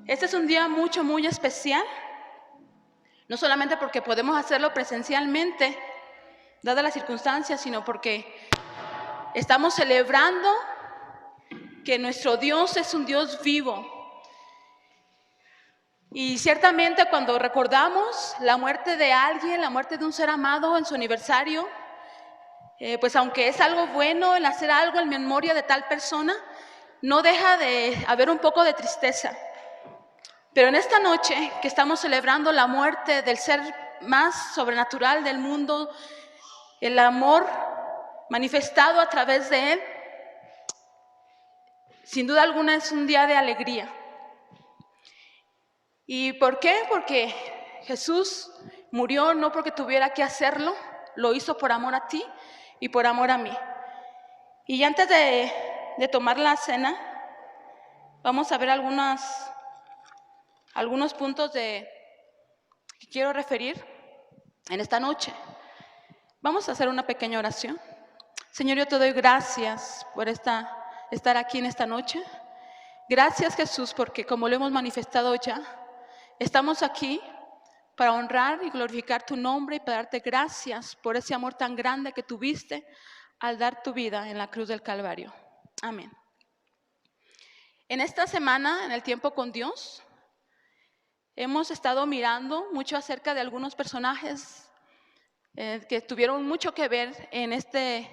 Este es un día muy especial, no solamente porque podemos hacerlo presencialmente, dadas las circunstancias, sino porque estamos celebrando que nuestro Dios es un Dios vivo. Y ciertamente cuando recordamos la muerte de alguien, la muerte de un ser amado en su aniversario, pues aunque es algo bueno el hacer algo en memoria de tal persona, no deja de haber un poco de tristeza. Pero en esta noche que estamos celebrando la muerte del ser más sobrenatural del mundo, el amor manifestado a través de él, sin duda alguna es un día de alegría. ¿Y por qué? Porque Jesús murió no porque tuviera que hacerlo, lo hizo por amor a ti y por amor a mí. Y antes de tomar la cena, vamos a ver algunos puntos que quiero referir en esta noche. Vamos a hacer una pequeña oración. Señor, yo te doy gracias por estar aquí en esta noche. Gracias, Jesús, porque como lo hemos manifestado ya, estamos aquí para honrar y glorificar tu nombre y para darte gracias por ese amor tan grande que tuviste al dar tu vida en la cruz del Calvario. Amén. En esta semana, en el tiempo con Dios, hemos estado mirando mucho acerca de algunos personajes que tuvieron mucho que ver en este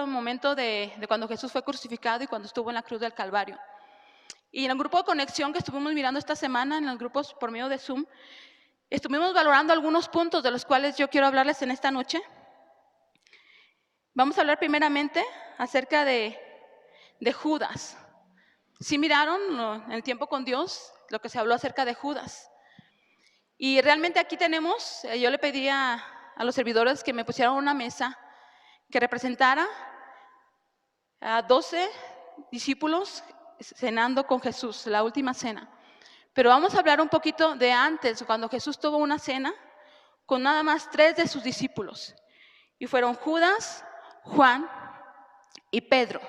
momento de cuando Jesús fue crucificado y cuando estuvo en la cruz del Calvario. Y en el grupo de conexión que estuvimos mirando esta semana, en los grupos por medio de Zoom, estuvimos valorando algunos puntos de los cuales yo quiero hablarles en esta noche. Vamos a hablar primeramente acerca de Judas. ¿Sí miraron en el tiempo con Dios lo que se habló acerca de Judas? Y realmente aquí tenemos, yo le pedí a los servidores que me pusieran una mesa que representara a 12 discípulos cenando con Jesús, la última cena. Pero vamos a hablar un poquito de antes, cuando Jesús tuvo una cena con nada más 3 de sus discípulos. Y fueron Judas, Juan y Pedro.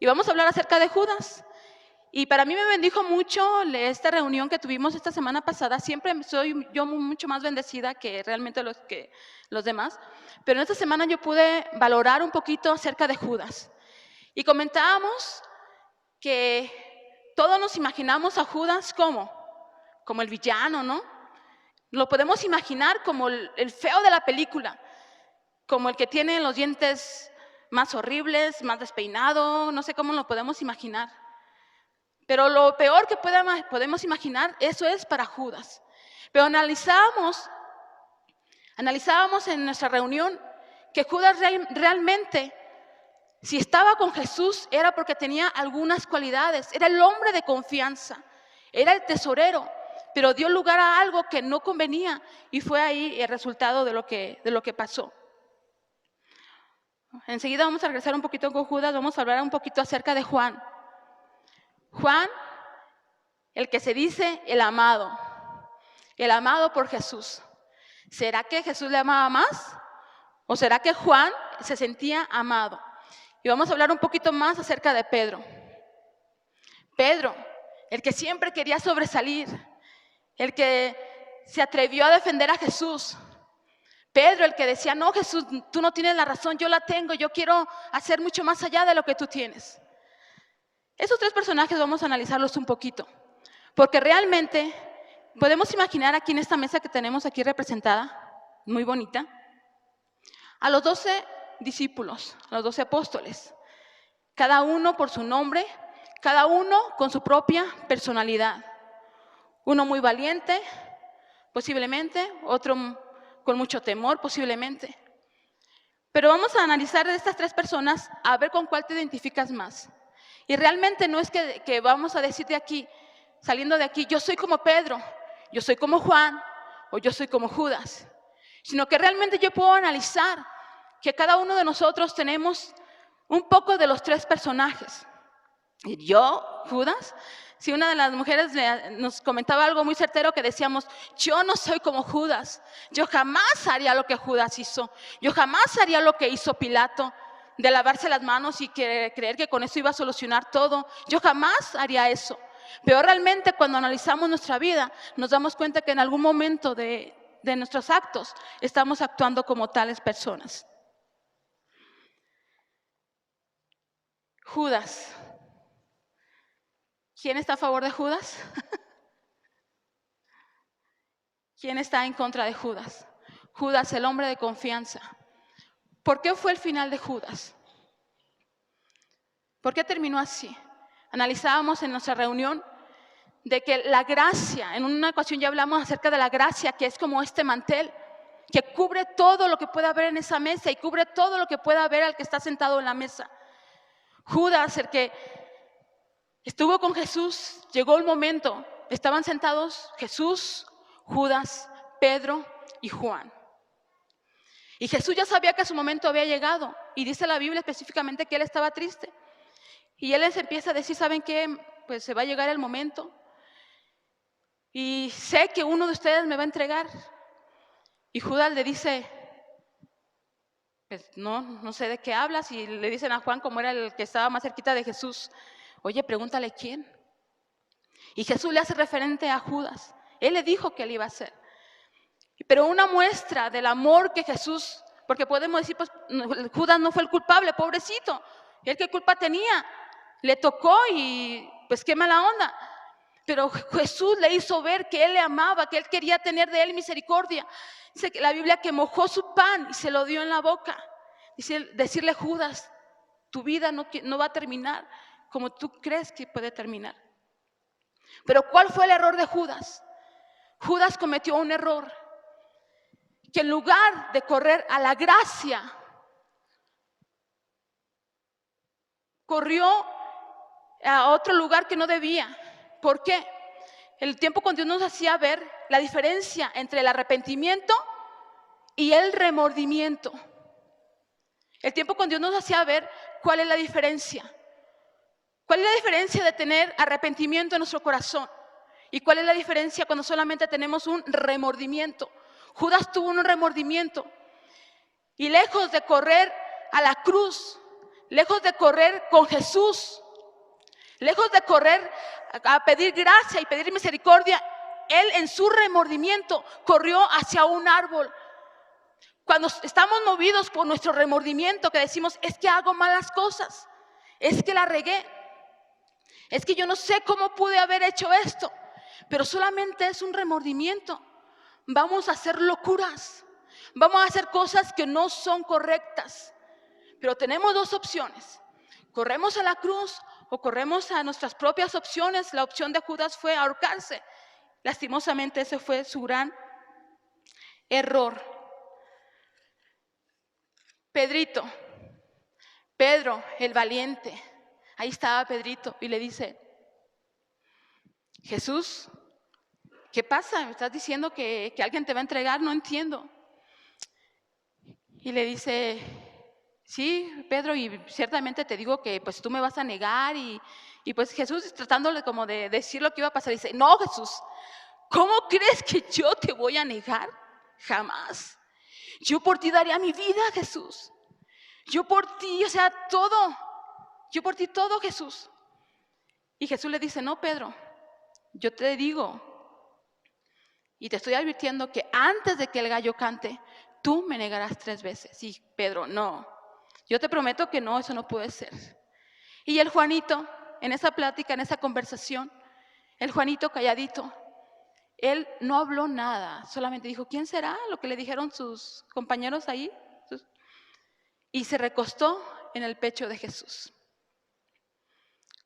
Y vamos a hablar acerca de Judas. Y para mí me bendijo mucho esta reunión que tuvimos esta semana pasada. Siempre soy yo mucho más bendecida que realmente los demás. Pero en esta semana yo pude valorar un poquito acerca de Judas. Y comentábamos que todos nos imaginamos a Judas como el villano, ¿no? Lo podemos imaginar como el feo de la película, como el que tiene los dientes más horribles, más despeinado, no sé cómo lo podemos imaginar. Pero lo peor que podemos imaginar, eso es para Judas. Pero analizábamos en nuestra reunión que Judas realmente, si estaba con Jesús, era porque tenía algunas cualidades. Era el hombre de confianza, era el tesorero, pero dio lugar a algo que no convenía y fue ahí el resultado de lo que pasó. Enseguida vamos a regresar un poquito con Judas, vamos a hablar un poquito acerca de Juan. Juan, el que se dice el amado por Jesús. ¿Será que Jesús le amaba más? ¿O será que Juan se sentía amado? Y vamos a hablar un poquito más acerca de Pedro. Pedro, el que siempre quería sobresalir, el que se atrevió a defender a Jesús. Pedro, el que decía, no, Jesús, tú no tienes la razón, yo la tengo, yo quiero hacer mucho más allá de lo que tú tienes. Esos 3 personajes vamos a analizarlos un poquito, porque realmente podemos imaginar aquí en esta mesa que tenemos aquí representada, muy bonita, a los 12 discípulos, a los 12 apóstoles, cada uno por su nombre, cada uno con su propia personalidad. Uno muy valiente, posiblemente, otro con mucho temor, posiblemente. Pero vamos a analizar de estas 3 personas a ver con cuál te identificas más. Y realmente no es que vamos a decir de aquí, saliendo de aquí, yo soy como Pedro, yo soy como Juan o yo soy como Judas, sino que realmente yo puedo analizar que cada uno de nosotros tenemos un poco de los 3 personajes. Y yo, Judas, si una de las mujeres nos comentaba algo muy certero que decíamos, yo no soy como Judas, yo jamás haría lo que Judas hizo, yo jamás haría lo que hizo Pilato, de lavarse las manos y creer que con eso iba a solucionar todo. Yo jamás haría eso. Pero realmente cuando analizamos nuestra vida, nos damos cuenta que en algún momento de nuestros actos estamos actuando como tales personas. Judas. ¿Quién está a favor de Judas? ¿Quién está en contra de Judas? Judas, el hombre de confianza. ¿Por qué fue el final de Judas? ¿Por qué terminó así? Analizábamos en nuestra reunión de que la gracia, en una ocasión ya hablamos acerca de la gracia, que es como este mantel, que cubre todo lo que pueda haber en esa mesa y cubre todo lo que pueda haber al que está sentado en la mesa. Judas, el que estuvo con Jesús, llegó el momento, estaban sentados Jesús, Judas, Pedro y Juan. Y Jesús ya sabía que su momento había llegado y dice la Biblia específicamente que él estaba triste. Y él les empieza a decir, ¿saben qué? Pues se va a llegar el momento y sé que uno de ustedes me va a entregar. Y Judas le dice, pues no sé de qué hablas. Y le dicen a Juan, como era el que estaba más cerquita de Jesús, oye, pregúntale quién. Y Jesús le hace referente a Judas. Él le dijo que él iba a hacer. Pero una muestra del amor que Jesús, porque podemos decir, pues Judas no fue el culpable, pobrecito. ¿Él qué culpa tenía? Le tocó y pues qué mala onda. Pero Jesús le hizo ver que él le amaba, que él quería tener de él misericordia. Dice que la Biblia que mojó su pan y se lo dio en la boca. Dice, decirle, Judas, tu vida no va a terminar como tú crees que puede terminar. Pero ¿cuál fue el error de Judas? Judas cometió un error, que en lugar de correr a la gracia, corrió a otro lugar que no debía. ¿Por qué? El tiempo con Dios nos hacía ver la diferencia entre el arrepentimiento y el remordimiento. El tiempo con Dios nos hacía ver cuál es la diferencia. ¿Cuál es la diferencia de tener arrepentimiento en nuestro corazón? ¿Y cuál es la diferencia cuando solamente tenemos un remordimiento? Judas tuvo un remordimiento y lejos de correr a la cruz, lejos de correr con Jesús, lejos de correr a pedir gracia y pedir misericordia, él en su remordimiento corrió hacia un árbol. Cuando estamos movidos por nuestro remordimiento, que decimos, es que hago malas cosas, es que la regué, es que yo no sé cómo pude haber hecho esto, pero solamente es un remordimiento. Vamos a hacer locuras, vamos a hacer cosas que no son correctas, pero tenemos dos opciones: corremos a la cruz o corremos a nuestras propias opciones. La opción de Judas fue ahorcarse. Lastimosamente ese fue su gran error. Pedro, el valiente, ahí estaba Pedrito y le dice, Jesús, ¿qué pasa? ¿Me estás diciendo que alguien te va a entregar? No entiendo. Y le dice, sí, Pedro, y ciertamente te digo que pues tú me vas a negar. Y pues Jesús, tratándole como de decir lo que iba a pasar, dice, no, Jesús, ¿cómo crees que yo te voy a negar? Jamás. Yo por ti daría mi vida, Jesús. Yo por ti, o sea, todo. Yo por ti todo, Jesús. Y Jesús le dice, no, Pedro, yo te digo y te estoy advirtiendo que antes de que el gallo cante, tú me negarás 3 veces. Y Pedro, no, yo te prometo que no, eso no puede ser. Y el Juanito, en esa plática, en esa conversación, el Juanito calladito, él no habló nada, solamente dijo, ¿quién será? Lo que le dijeron sus compañeros ahí. Y se recostó en el pecho de Jesús.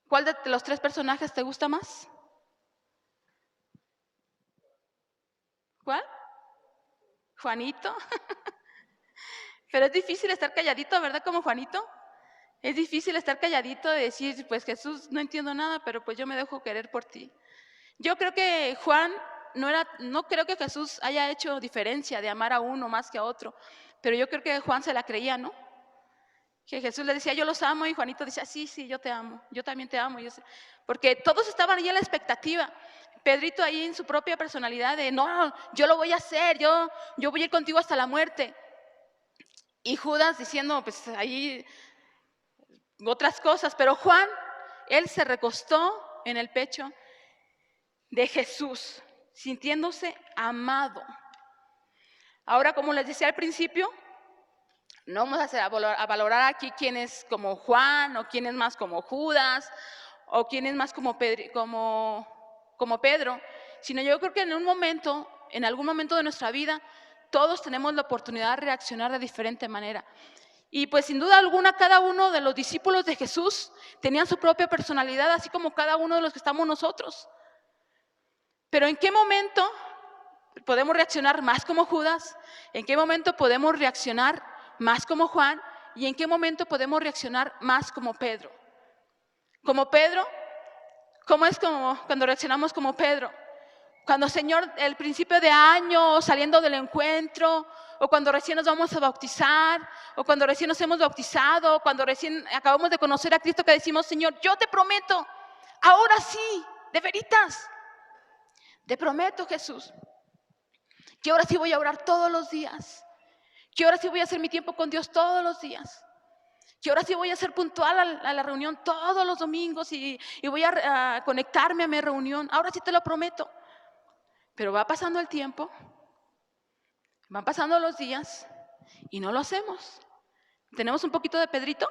¿Cuál de los 3 personajes te gusta más? ¿Cuál? Juanito. Pero es difícil estar calladito, ¿verdad? Como Juanito. Es difícil estar calladito y decir, pues Jesús, no entiendo nada, pero pues yo me dejo querer por ti. Yo creo que Juan no creo que Jesús haya hecho diferencia de amar a uno más que a otro, pero yo creo que Juan se la creía, ¿no? Que Jesús le decía, yo los amo, y Juanito decía, sí, yo te amo, yo también te amo. Porque todos estaban ahí a la expectativa. Pedrito ahí en su propia personalidad de, no, yo lo voy a hacer, yo voy a ir contigo hasta la muerte. Y Judas diciendo, pues ahí otras cosas. Pero Juan, él se recostó en el pecho de Jesús, sintiéndose amado. Ahora, como les decía al principio, no vamos a valorar aquí quién es como Juan, o quién es más como Judas, o quién es más como Pedro, sino yo creo que en algún momento de nuestra vida, todos tenemos la oportunidad de reaccionar de diferente manera. Y pues sin duda alguna, cada uno de los discípulos de Jesús tenían su propia personalidad, así como cada uno de los que estamos nosotros. Pero ¿en qué momento podemos reaccionar más como Judas? ¿En qué momento podemos reaccionar más como Juan? ¿Y en qué momento podemos reaccionar más como Pedro? Como Pedro, ¿cómo es cuando reaccionamos como Pedro? Cuando, Señor, el principio de año, saliendo del encuentro, o cuando recién nos vamos a bautizar, o cuando recién nos hemos bautizado, o cuando recién acabamos de conocer a Cristo, que decimos, Señor, yo te prometo, ahora sí, de veritas, te prometo, Jesús, que ahora sí voy a orar todos los días, que ahora sí voy a hacer mi tiempo con Dios todos los días, que ahora sí voy a ser puntual a la reunión todos los domingos y voy a conectarme a mi reunión, ahora sí te lo prometo. Pero va pasando el tiempo, van pasando los días y no lo hacemos. ¿Tenemos un poquito de Pedrito?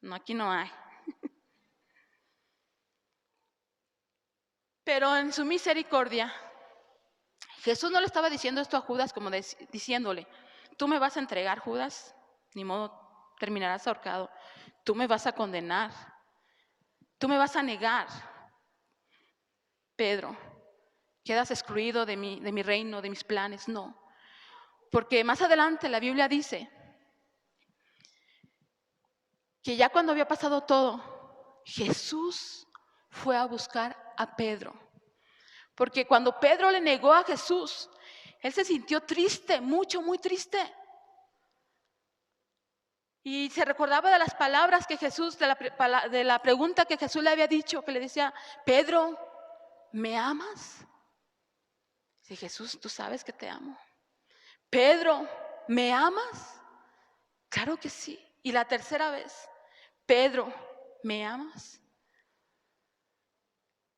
No, aquí no hay. Pero en su misericordia, Jesús no le estaba diciendo esto a Judas como diciéndole, tú me vas a entregar, Judas, ni modo, terminarás ahorcado. Tú me vas a condenar, tú me vas a negar, Pedro. Quedas excluido de mi reino, de mis planes. No, porque más adelante la Biblia dice que ya cuando había pasado todo, Jesús fue a buscar a Pedro. Porque cuando Pedro le negó a Jesús, él se sintió triste, muy triste. Y se recordaba de las palabras que Jesús, de la pregunta que Jesús le había dicho, que le decía, Pedro, ¿me amas? Dice, Jesús, tú sabes que te amo. Pedro, ¿me amas? Claro que sí. Y la tercera vez, Pedro, ¿me amas?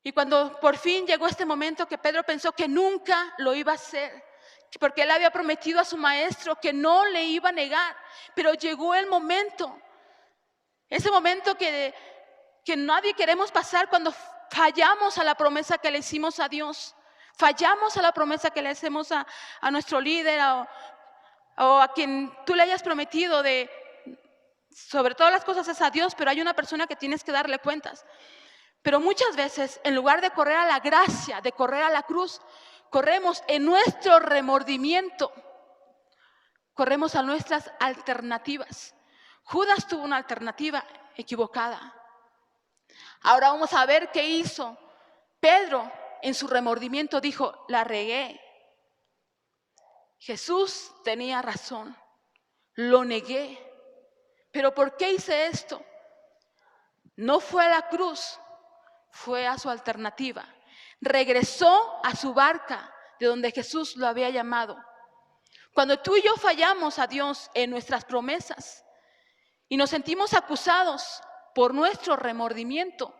Y cuando por fin llegó este momento que Pedro pensó que nunca lo iba a hacer, porque él había prometido a su maestro que no le iba a negar, pero llegó el momento, ese momento que nadie queremos pasar cuando fallamos a la promesa que le hicimos a Dios, fallamos a la promesa que le hacemos a nuestro líder o a quien tú le hayas prometido sobre todas las cosas es a Dios, pero hay una persona que tienes que darle cuentas. Pero muchas veces, en lugar de correr a la gracia, de correr a la cruz, corremos en nuestro remordimiento, corremos a nuestras alternativas. Judas tuvo una alternativa equivocada. Ahora vamos a ver qué hizo Pedro. En su remordimiento dijo, la regué. Jesús tenía razón, lo negué. ¿Pero por qué hice esto? No fue a la cruz, fue a su alternativa. Regresó a su barca de donde Jesús lo había llamado. Cuando tú y yo fallamos a Dios en nuestras promesas y nos sentimos acusados por nuestro remordimiento,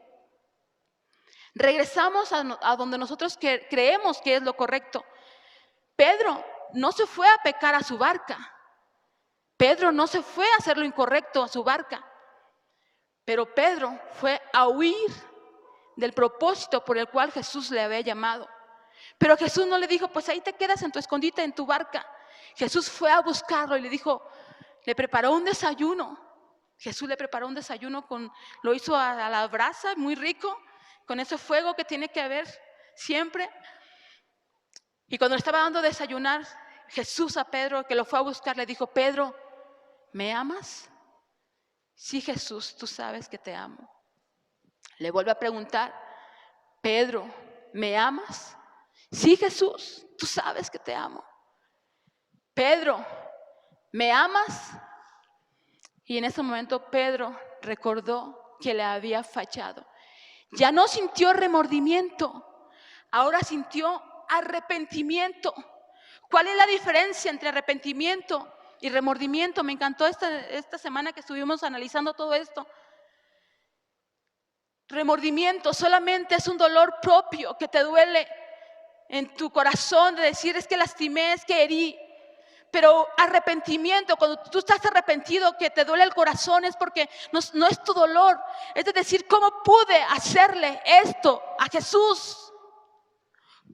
regresamos a donde nosotros creemos que es lo correcto. Pedro no se fue a pecar a su barca. Pedro no se fue a hacer lo incorrecto a su barca. Pero Pedro fue a huir del propósito por el cual Jesús le había llamado. Pero Jesús no le dijo, pues ahí te quedas en tu escondite, en tu barca. Jesús fue a buscarlo y le dijo, le preparó un desayuno. Jesús le preparó un desayuno, lo hizo a la brasa, muy rico, con ese fuego que tiene que haber siempre. Y cuando le estaba dando desayunar, Jesús a Pedro, que lo fue a buscar, le dijo, Pedro, ¿me amas? Sí, Jesús, tú sabes que te amo. Le vuelve a preguntar, Pedro, ¿me amas? Sí, Jesús, tú sabes que te amo. Pedro, ¿me amas? Y en ese momento Pedro recordó que le había fallado. Ya no sintió remordimiento, ahora sintió arrepentimiento. ¿Cuál es la diferencia entre arrepentimiento y remordimiento? Me encantó esta semana que estuvimos analizando todo esto. Remordimiento solamente es un dolor propio que te duele en tu corazón de decir es que lastimé, es que herí. Pero arrepentimiento, cuando tú estás arrepentido, que te duele el corazón, es porque no es tu dolor. Es decir, ¿cómo pude hacerle esto a Jesús?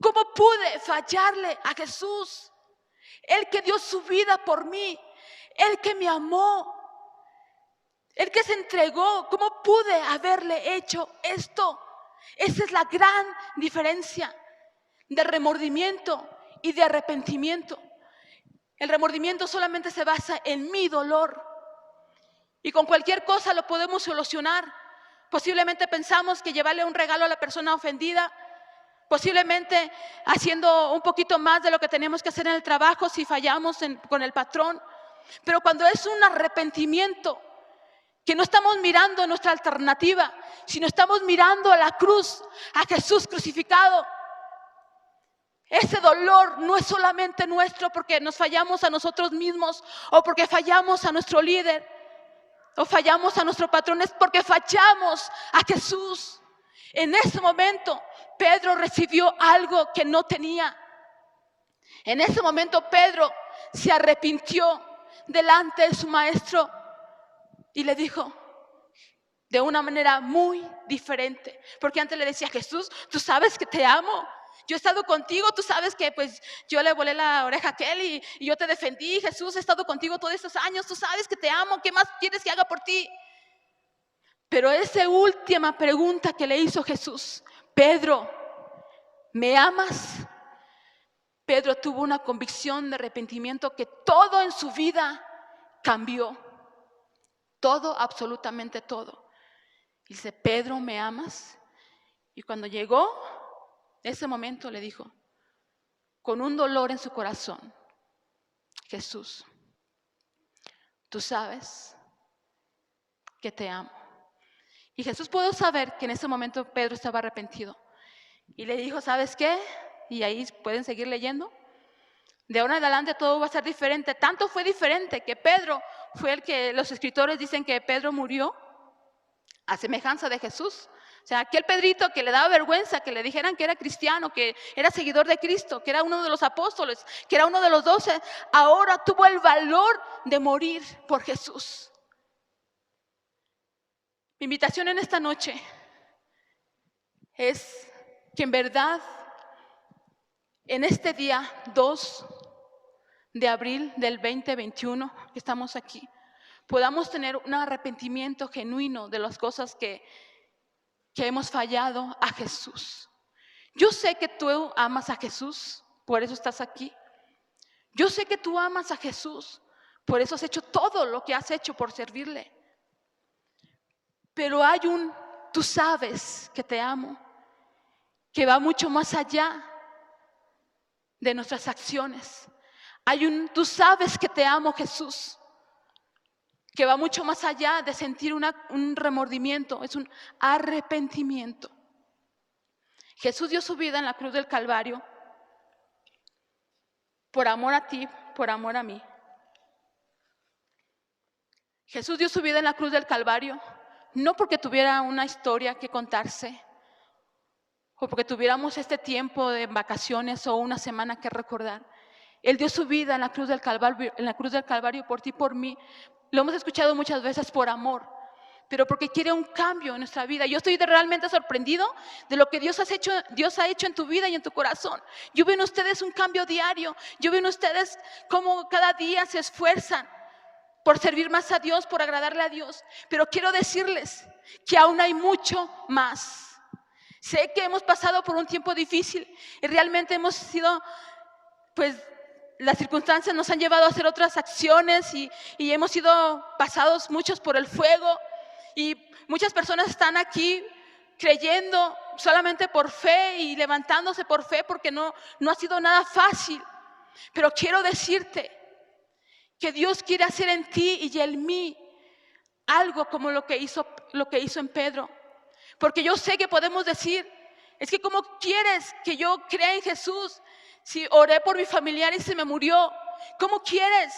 ¿Cómo pude fallarle a Jesús? Él que dio su vida por mí, Él que me amó, Él que se entregó. ¿Cómo pude haberle hecho esto? Esa es la gran diferencia de remordimiento y de arrepentimiento. El remordimiento solamente se basa en mi dolor. Y con cualquier cosa lo podemos solucionar. Posiblemente pensamos que llevarle un regalo a la persona ofendida, posiblemente haciendo un poquito más de lo que tenemos que hacer en el trabajo si fallamos con el patrón. Pero cuando es un arrepentimiento, que no estamos mirando nuestra alternativa, sino estamos mirando a la cruz, a Jesús crucificado. Ese dolor no es solamente nuestro porque nos fallamos a nosotros mismos o porque fallamos a nuestro líder o fallamos a nuestro patrón, es porque fallamos a Jesús. En ese momento Pedro recibió algo que no tenía. En ese momento Pedro se arrepintió delante de su maestro y le dijo de una manera muy diferente, porque antes le decía: Jesús, tú sabes que te amo. Yo he estado contigo, tú sabes que pues yo le volé la oreja a aquel y yo te defendí. Jesús, he estado contigo todos estos años, tú sabes que te amo, ¿qué más quieres que haga por ti? Pero esa última pregunta que le hizo Jesús: Pedro, ¿me amas? Pedro tuvo una convicción de arrepentimiento que todo en su vida cambió. Todo, absolutamente todo. Dice: Pedro, ¿me amas? Y cuando llegó ese momento le dijo, con un dolor en su corazón: Jesús, tú sabes que te amo. Y Jesús pudo saber que en ese momento Pedro estaba arrepentido. Y le dijo: ¿sabes qué? Y ahí pueden seguir leyendo. De ahora en adelante todo va a ser diferente. Tanto fue diferente que Pedro fue el que los escritores dicen que Pedro murió a semejanza de Jesús. O sea, aquel Pedrito que le daba vergüenza que le dijeran que era cristiano, que era seguidor de Cristo, que era uno de los apóstoles, que era uno de los 12, ahora tuvo el valor de morir por Jesús. Mi invitación en esta noche es que en verdad, en este día 2 de abril del 2021, que estamos aquí, podamos tener un arrepentimiento genuino de las cosas que hemos fallado a Jesús. Yo sé que tú amas a Jesús, por eso estás aquí. Yo sé que tú amas a Jesús, por eso has hecho todo lo que has hecho por servirle. Pero hay tú sabes que te amo, que va mucho más allá de nuestras acciones. Tú sabes que te amo, Jesús, que va mucho más allá de sentir un remordimiento, es un arrepentimiento. Jesús dio su vida en la cruz del Calvario por amor a ti, por amor a mí. Jesús dio su vida en la cruz del Calvario no porque tuviera una historia que contarse o porque tuviéramos este tiempo de vacaciones o una semana que recordar. Él dio su vida en la cruz del Calvario por ti, por mí. Lo hemos escuchado muchas veces, por amor, pero porque quiere un cambio en nuestra vida. Yo estoy realmente sorprendido de lo que Dios ha hecho en tu vida y en tu corazón. Yo veo en ustedes un cambio diario. Yo veo en ustedes cómo cada día se esfuerzan por servir más a Dios, por agradarle a Dios. Pero quiero decirles que aún hay mucho más. Sé que hemos pasado por un tiempo difícil y realmente hemos sido, las circunstancias nos han llevado a hacer otras acciones y hemos sido pasados muchos por el fuego. Y muchas personas están aquí creyendo solamente por fe y levantándose por fe porque no ha sido nada fácil. Pero quiero decirte que Dios quiere hacer en ti y en mí algo como lo que hizo en Pedro. Porque yo sé que podemos decir, es que ¿cómo quieres que yo crea en Jesús si oré por mi familiar y se me murió? ¿Cómo quieres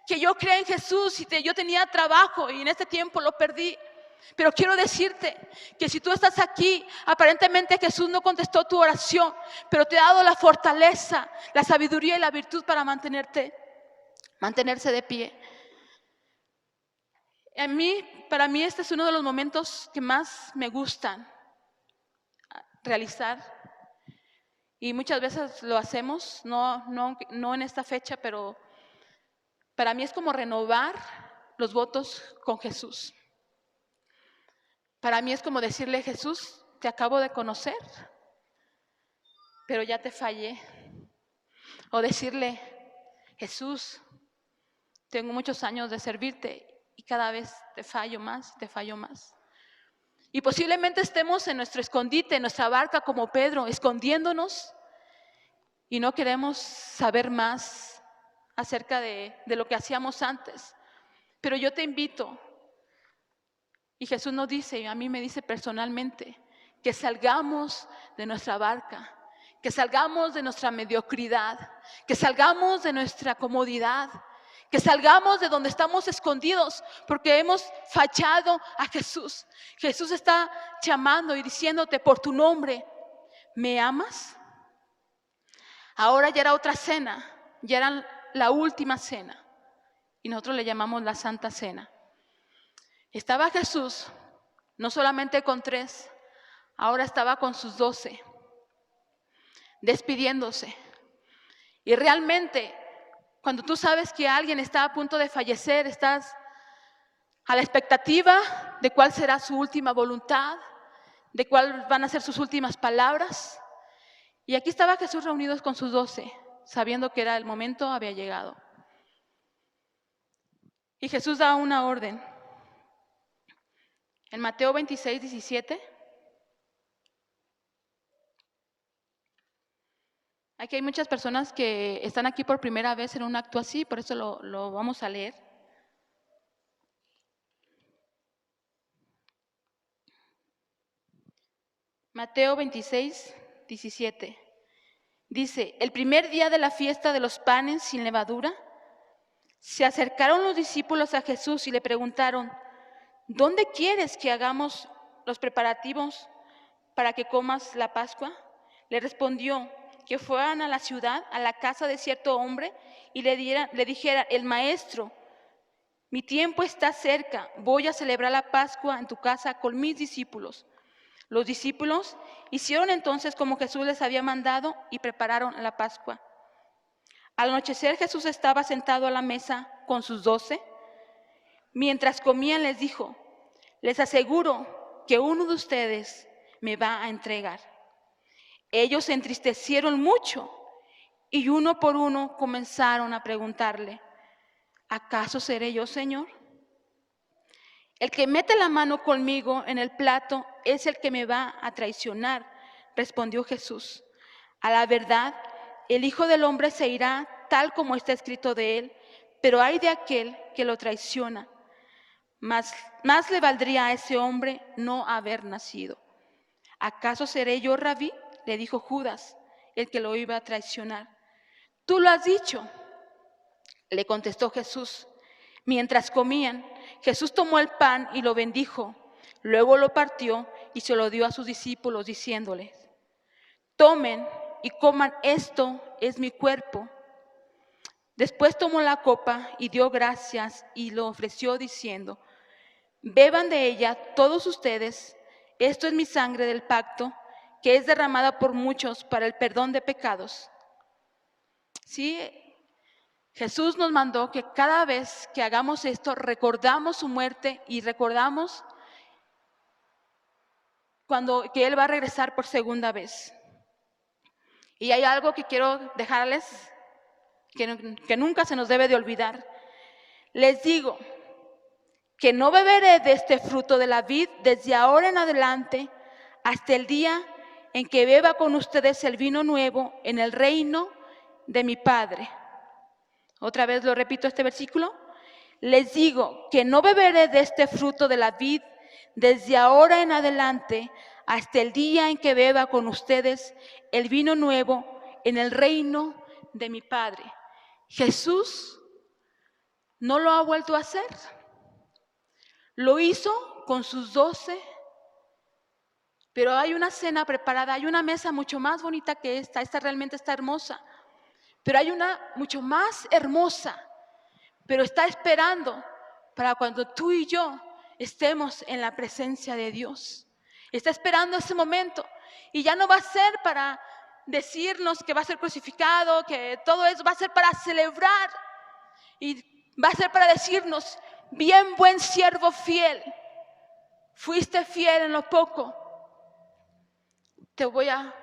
que yo crea en Jesús si yo tenía trabajo y en este tiempo lo perdí? Pero quiero decirte que si tú estás aquí, aparentemente Jesús no contestó tu oración, pero te ha dado la fortaleza, la sabiduría y la virtud para mantenerse de pie. Para mí este es uno de los momentos que más me gustan realizar. Y muchas veces lo hacemos, no en esta fecha, pero para mí es como renovar los votos con Jesús. Para mí es como decirle: Jesús, te acabo de conocer, pero ya te fallé. O decirle: Jesús, tengo muchos años de servirte y cada vez te fallo más. Y posiblemente estemos en nuestro escondite, en nuestra barca como Pedro, escondiéndonos y no queremos saber más acerca de lo que hacíamos antes. Pero yo te invito, y Jesús nos dice, a mí me dice personalmente, que salgamos de nuestra barca, que salgamos de nuestra mediocridad, que salgamos de nuestra comodidad, que salgamos de donde estamos escondidos porque hemos fallado a Jesús. Jesús está llamando y diciéndote por tu nombre: ¿me amas? Ahora ya era otra cena, ya era la última cena y nosotros le llamamos la Santa Cena. Estaba Jesús no solamente con 3, ahora estaba con sus 12, despidiéndose. Y realmente, cuando tú sabes que alguien está a punto de fallecer, estás a la expectativa de cuál será su última voluntad, de cuál van a ser sus últimas palabras. Y aquí estaba Jesús reunidos con sus 12, sabiendo que era el momento, había llegado. Y Jesús da una orden. En Mateo 26, 17. Aquí hay muchas personas que están aquí por primera vez en un acto así, por eso lo vamos a leer. Mateo 26, 17. Dice: el primer día de la fiesta de los panes sin levadura, se acercaron los discípulos a Jesús y le preguntaron: ¿dónde quieres que hagamos los preparativos para que comas la Pascua? Le respondió: que fueran a la ciudad, a la casa de cierto hombre, y le dijera: el maestro, mi tiempo está cerca, voy a celebrar la Pascua en tu casa con mis discípulos. Los discípulos hicieron entonces como Jesús les había mandado y prepararon la Pascua. Al anochecer Jesús estaba sentado a la mesa con sus 12. Mientras comían les dijo: les aseguro que uno de ustedes me va a entregar. Ellos se entristecieron mucho y uno por uno comenzaron a preguntarle: ¿acaso seré yo, Señor? El que mete la mano conmigo en el plato es el que me va a traicionar, respondió Jesús. A la verdad, el Hijo del Hombre se irá tal como está escrito de él, pero ay de aquel que lo traiciona. Más le valdría a ese hombre no haber nacido. ¿Acaso seré yo, Rabí? Le dijo Judas, el que lo iba a traicionar. Tú lo has dicho, le contestó Jesús. Mientras comían, Jesús tomó el pan y lo bendijo, luego lo partió y se lo dio a sus discípulos diciéndoles: tomen y coman, esto es mi cuerpo. Después tomó la copa y dio gracias y lo ofreció diciendo: beban de ella todos ustedes, esto es mi sangre del pacto, que es derramada por muchos para el perdón de pecados. Sí, Jesús nos mandó que cada vez que hagamos esto, recordamos su muerte y recordamos que Él va a regresar por segunda vez. Y hay algo que quiero dejarles, que nunca se nos debe de olvidar. Les digo que no beberé de este fruto de la vid desde ahora en adelante hasta el día en que beba con ustedes el vino nuevo en el reino de mi Padre. Otra vez lo repito este versículo. Les digo que no beberé de este fruto de la vid desde ahora en adelante hasta el día en que beba con ustedes el vino nuevo en el reino de mi Padre. Jesús no lo ha vuelto a hacer. Lo hizo con sus 12. Pero hay una cena preparada, hay una mesa mucho más bonita que esta realmente está hermosa. Pero hay una mucho más hermosa, pero está esperando para cuando tú y yo estemos en la presencia de Dios. Está esperando ese momento y ya no va a ser para decirnos que va a ser crucificado, que todo eso va a ser para celebrar y va a ser para decirnos: bien, buen siervo fiel, fuiste fiel en lo poco, te voy a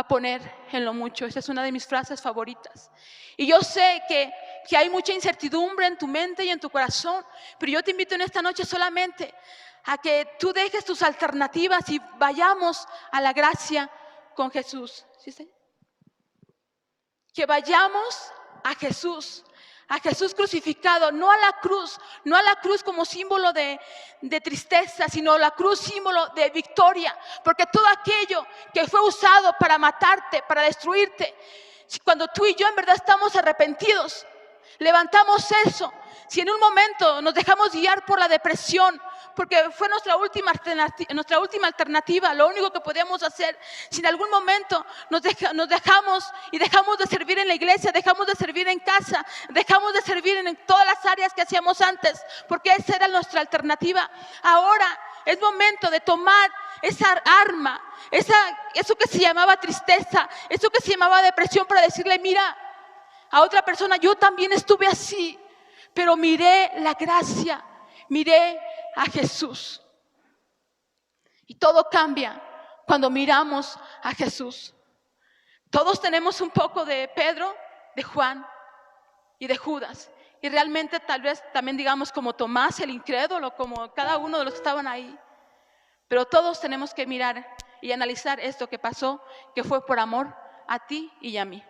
poner en lo mucho. Esa es una de mis frases favoritas. Y yo sé que hay mucha incertidumbre en tu mente y en tu corazón, pero yo te invito en esta noche solamente a que tú dejes tus alternativas y vayamos a la gracia con Jesús. ¿Sí está ahí? Que vayamos a Jesús crucificado, no a la cruz como símbolo de tristeza, sino la cruz símbolo de victoria, porque todo aquello que fue usado para matarte, para destruirte, cuando tú y yo en verdad estamos arrepentidos, levantamos eso. Si en un momento nos dejamos guiar por la depresión, porque fue nuestra última alternativa, lo único que podíamos hacer, si en algún momento nos dejamos y dejamos de servir en la iglesia, dejamos de servir en casa, dejamos de servir en todas las áreas que hacíamos antes, porque esa era nuestra alternativa, ahora es momento de tomar esa arma, eso que se llamaba tristeza, eso que se llamaba depresión, para decirle: mira, a otra persona, yo también estuve así, pero miré la gracia, miré a Jesús. Y todo cambia cuando miramos a Jesús. Todos tenemos un poco de Pedro, de Juan y de Judas. Y realmente tal vez también digamos como Tomás el incrédulo, como cada uno de los que estaban ahí. Pero todos tenemos que mirar y analizar esto que pasó, que fue por amor a ti y a mí.